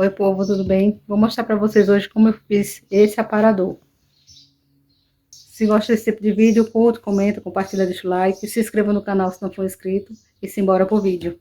Oi, povo, tudo bem? Vou mostrar para vocês hoje como eu fiz esse aparador. Se gosta desse tipo de vídeo, curta, comenta, compartilha, deixa o like, se inscreva no canal se não for inscrito e simbora pro vídeo.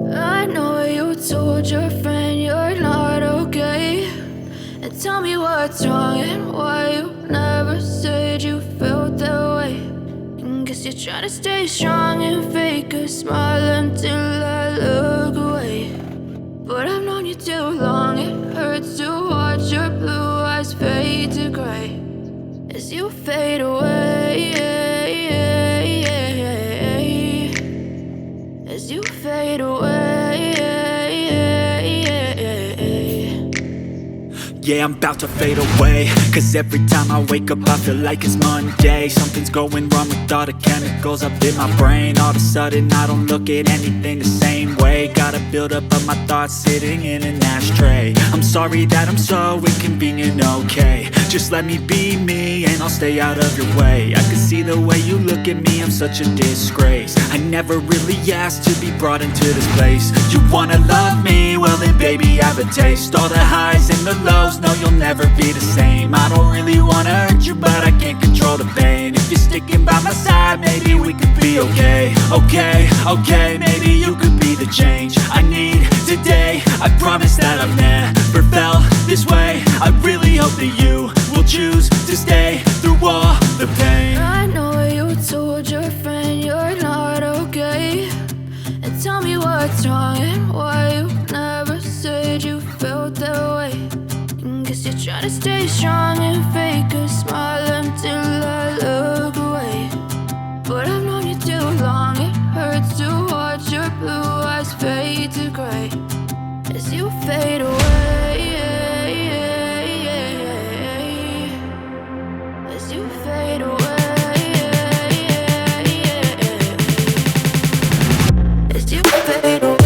I know you told your friend you're not okay, and tell me what's wrong and why you never said you felt that way. And guess you're trying to stay strong and fake a smile until I look away. But I've known you too long, it hurts to watch your blue eyes fade to gray as you fade away, as you fade away. Yeah, I'm about to fade away, cause every time I wake up I feel like it's Monday. Something's going wrong with all the chemicals up in my brain. All of a sudden I don't look at anything the same way. Got a buildup of my thoughts sitting in an ashtray. I'm sorry that I'm so inconvenient, okay. Just let me be me and I'll stay out of your way. I can see the way you look at me, I'm such a disgrace. I never really asked to be brought into this place. You wanna love me? Well then baby have a taste. All the highs and the lows, no you'll never be the same. I don't really wanna hurt you but I can't control the pain. If you're sticking by my side maybe we could be okay. Okay, maybe you could be the change I need today. I promise that I've never felt this way. I really hope that you will choose to stay through all the pain. I know you told your friend you're not okay, and tell me what's wrong and why you never said you felt that way. And guess you're trying to stay strong and fake a smile until I look away. But I've known you too long, it hurts to watch your blue eyes fade to gray as you fade away, as you fade away. As you fade away.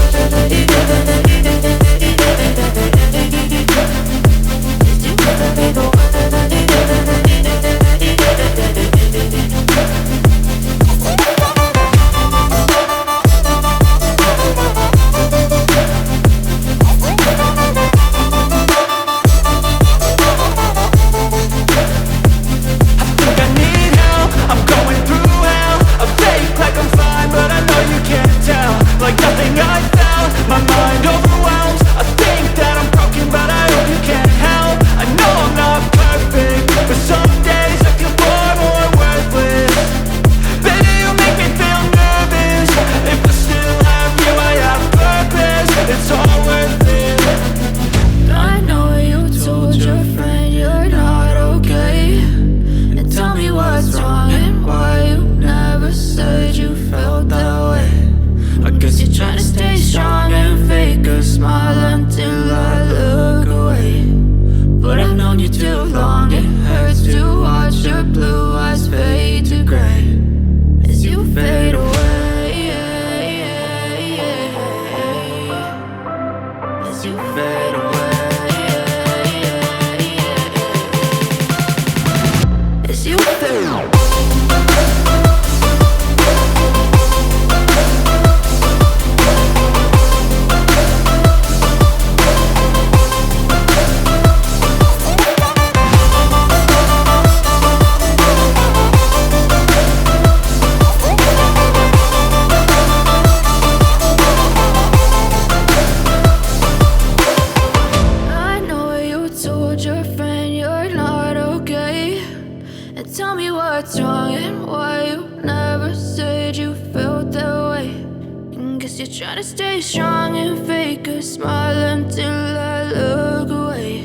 tell me what's wrong and why you never said you felt that way. And guess you're trying to stay strong and fake a smile until I look away.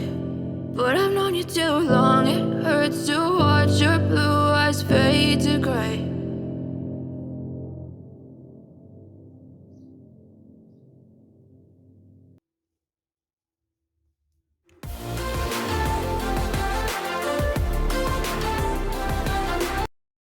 But I've known you too long, it hurts to